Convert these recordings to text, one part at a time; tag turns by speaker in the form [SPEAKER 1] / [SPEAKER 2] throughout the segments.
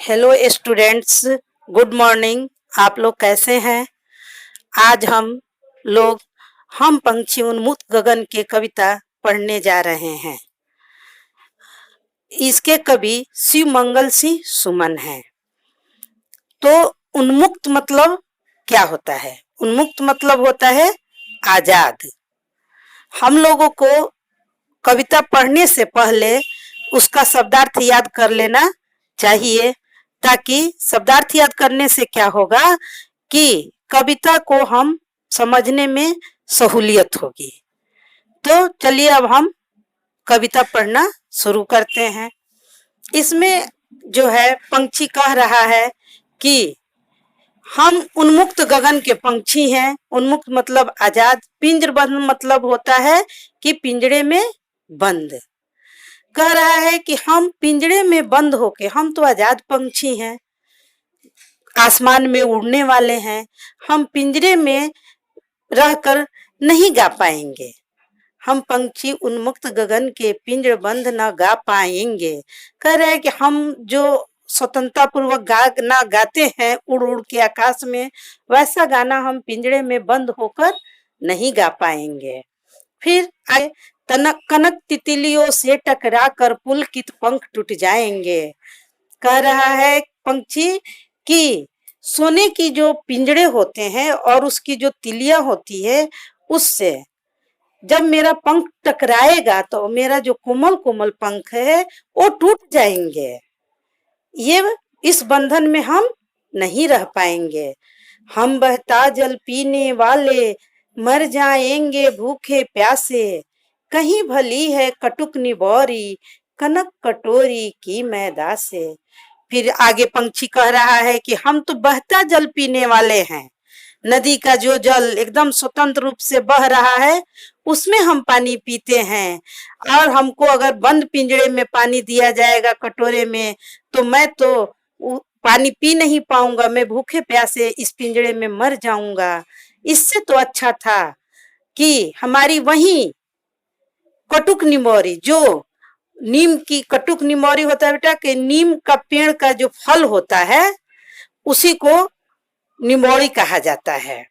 [SPEAKER 1] Hello students, good morning. आप लोग कैसे हैं? आज लोग हम पंछी उन्मुक्त गगन के कविता पढ़ने जा रहे हैं। इसके कवि शिव मंगल सिंह सुमन हैं। तो उन्मुक्त मतलब क्या होता है? उन्मुक्त मतलब होता है आजाद। हम लोगों को कविता पढ़ने से पहले उसका शब्दार्थ याद कर लेना चाहिए, ताकि शब्दार्थ याद करने से क्या होगा कि कविता को हम समझने में सहूलियत होगी। तो चलिए अब हम कविता पढ़ना शुरू करते हैं। इसमें जो है पंछी कह रहा है कि हम उन्मुक्त गगन के पंछी हैं। उन्मुक्त मतलब आजाद, पिंजरबंद मतलब होता है कि पिंजरे में बंद। कह रहा है कि हम पिंजरे में बंद होके, हम तो आजाद पंछी हैं, आसमान में उड़ने वाले हैं, हम पिंजरे में रहकर नहीं गा पाएंगे। हम पंछी उन्मुक्त गगन के पिंजर बंद न गा पाएंगे। कह रहे हैं कि हम जो स्वतंत्रता पूर्वक गाना गाते हैं उड़ उड़ के आकाश में, वैसा गाना हम पिंजरे में बंद होकर नहीं गा पाएंगे। फिर आए तनक कनक तितलियों से टकरा कर पुलकित पंख टूट जाएंगे। कह रहा है पंछी कि सोने की जो पिंजरे होते हैं और उसकी जो तिलियां होती है, उससे जब मेरा पंख टकराएगा तो मेरा जो कोमल कोमल पंख है वो टूट जाएंगे। ये इस बंधन में हम नहीं रह पाएंगे। हम बहता जल पीने वाले मर जाएंगे भूखे प्यासे। कहीं भली है कटुक निबोरी कनक कटोरी की मैदा से। फिर आगे पंछी कह रहा है कि हम तो बहता जल पीने वाले हैं। नदी का जो जल एकदम स्वतंत्र रूप से बह रहा है, उसमें हम पानी पीते हैं। और हमको अगर बंद पिंजरे में पानी दिया जाएगा कटोरे में, तो मैं तो पानी पी नहीं पाऊंगा, मैं भूखे प्यासे इस पिंजरे में मर जाऊंगा। इससे तो अच्छा था कि हमारी वही कटुक निमोरी, जो नीम की कटुक निमोरी होता है बेटा, कि नीम का पेड़ का जो फल होता है उसी को निमोरी कहा जाता है,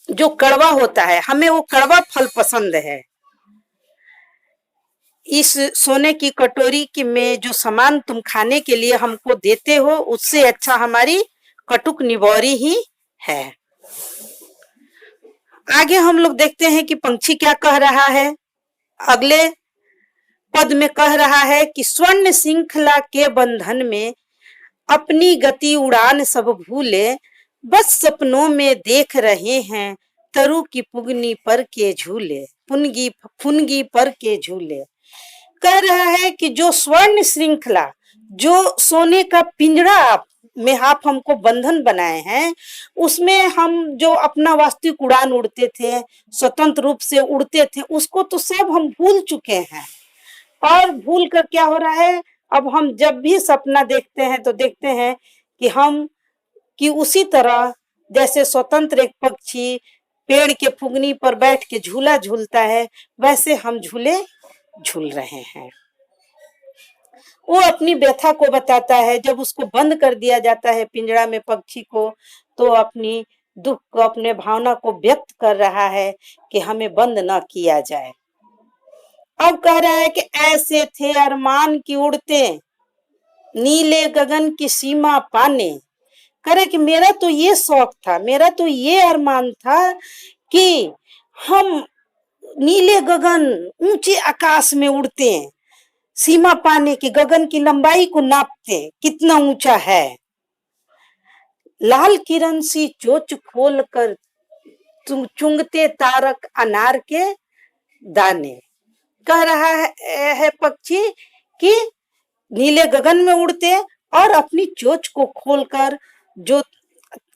[SPEAKER 1] जो कड़वा होता है। हमें वो कड़वा फल पसंद है। इस सोने की कटोरी की में जो सामान तुम खाने के लिए हमको देते हो, उससे अच्छा हमारी कटुक निबोरी ही है। आगे हम लोग देखते हैं कि पंछी क्या कह रहा है। अगले पद में कह रहा है कि स्वर्ण श्रृंखला के बंधन में अपनी गति उड़ान सब भूले, बस सपनों में देख रहे हैं तरु की पुगनी पर के झूले, पुनगी फुनगी पर के झूले। कह रहा है कि जो स्वर्ण श्रृंखला, जो सोने का पिंजरा में आप हमको बंधन बनाए हैं, उसमें हम जो अपना वास्तविक उड़ान उड़ते थे, स्वतंत्र रूप से उड़ते थे, उसको तो सब हम भूल चुके हैं। और भूल कर क्या हो रहा है, अब हम जब भी सपना देखते हैं तो देखते हैं कि उसी तरह जैसे स्वतंत्र एक पक्षी पेड़ के फुगनी पर बैठ के झूला झूलता है, वैसे हम झूले झूल रहे हैं। वो अपनी व्यथा को बताता है। जब उसको बंद कर दिया जाता है पिंजरा में पक्षी को, तो अपनी दुख को, अपने भावना को व्यक्त कर रहा है कि हमें बंद न किया जाए। अब कह रहा है कि ऐसे थे अरमान की उड़ते नीले गगन की सीमा पाने। करे कि मेरा तो ये शौक था, मेरा तो ये अरमान था कि हम नीले गगन, ऊंचे आकाश में उड़ते, सीमा पाने की, गगन की लंबाई को नापते कितना ऊंचा है। लाल किरण सी चोच खोल कर चुंगते तारक अनार के दाने। कह रहा है पक्षी कि नीले गगन में उड़ते और अपनी चोंच को खोलकर जो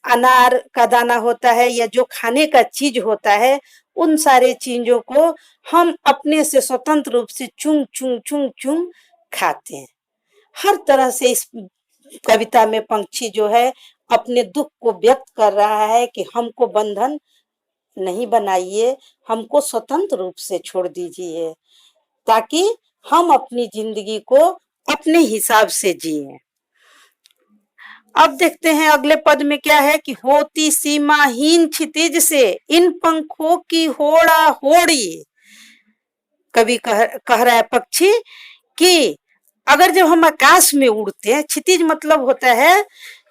[SPEAKER 1] अनार का दाना होता है या जो खाने का चीज होता है, उन सारे चीजों को हम अपने से स्वतंत्र रूप से चुंग चुंग चुंग चुंग खाते हैं। हर तरह से इस कविता में पंछी जो है अपने दुख को व्यक्त कर रहा है कि हमको बंधन नहीं बनाइए, हमको स्वतंत्र रूप से छोड़ दीजिए, ताकि हम अपनी जिंदगी को अपने हिसाब से जिए। अब देखते हैं अगले पद में क्या है कि होती सीमाहीन क्षितिज से इन पंखों की होड़ा होड़ी। कवि कह रहा है पक्षी कि अगर जब हम आकाश में उड़ते हैं, क्षितिज मतलब होता है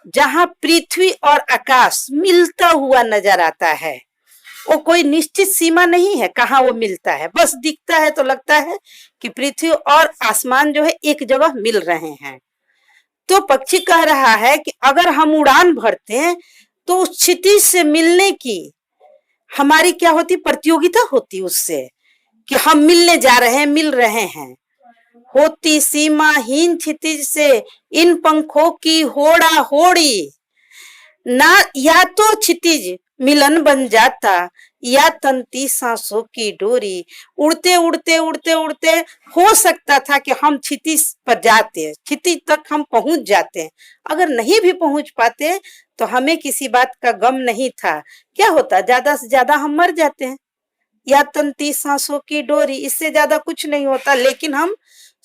[SPEAKER 1] जहां पृथ्वी और आकाश मिलता हुआ नजर आता है, वो कोई निश्चित सीमा नहीं है कहाँ वो मिलता है, बस दिखता है तो लगता है कि पृथ्वी और आसमान जो है एक जगह मिल रहे हैं। तो पक्षी कह रहा है कि अगर हम उड़ान भरते हैं तो उस क्षितिज से मिलने की हमारी क्या होती, प्रतियोगिता होती उससे कि हम मिलने जा रहे हैं, मिल रहे हैं। होती सीमाहीन क्षितिज से इन पंखों की होड़ा होड़ी, ना या तो क्षितिज मिलन बन जाता या तंती सांसों की डोरी। उड़ते उड़ते उड़ते उड़ते हो सकता था कि हम क्षितिज पर जाते, क्षितिज तक हम पहुंच जाते। अगर नहीं भी पहुंच पाते तो हमें किसी बात का गम नहीं था। क्या होता, ज्यादा से ज्यादा हम मर जाते हैं, या तंती सांसों की डोरी, इससे ज्यादा कुछ नहीं होता। लेकिन हम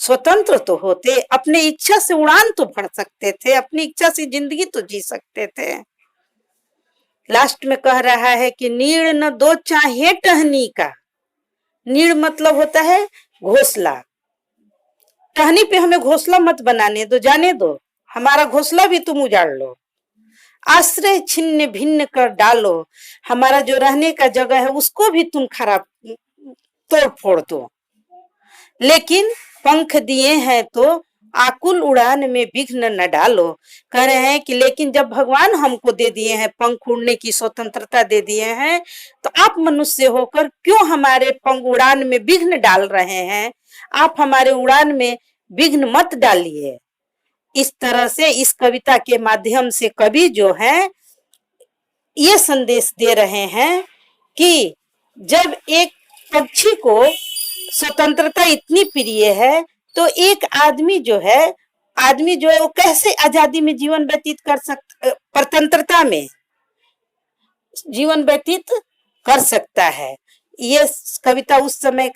[SPEAKER 1] स्वतंत्र तो होते, अपने इच्छा से उड़ान तो भर सकते थे, अपनी इच्छा से जिंदगी तो जी सकते थे। लास्ट में कह रहा है कि नीड़ न दो चाहे टहनी का। नीड़ मतलब होता है घोंसला। टहनी पे हमें घोंसला मत बनाने दो, जाने दो, हमारा घोंसला भी तुम उजाड़ लो। आश्रय छिन्न भिन्न कर डालो, हमारा जो रहने का जगह है उसको भी तुम खराब तोड़ फोड़ दो। लेकिन पंख दिए हैं तो आकुल उड़ान में विघ्न न डालो। कह रहे हैं कि लेकिन जब भगवान हमको दे दिए हैं, पंख उड़ने की स्वतंत्रता दे दिए हैं, तो आप मनुष्य होकर क्यों हमारे पंख उड़ान में विघ्न डाल रहे हैं? आप हमारे उड़ान में विघ्न मत डालिए। इस तरह से इस कविता के माध्यम से कवि जो है ये संदेश दे रहे हैं कि जब एक पक्षी को स्वतंत्रता इतनी प्रिय है तो एक आदमी जो है वो कैसे आजादी में जीवन व्यतीत कर सकता, स्वतंत्रता में जीवन व्यतीत कर सकता है। ये कविता उस समय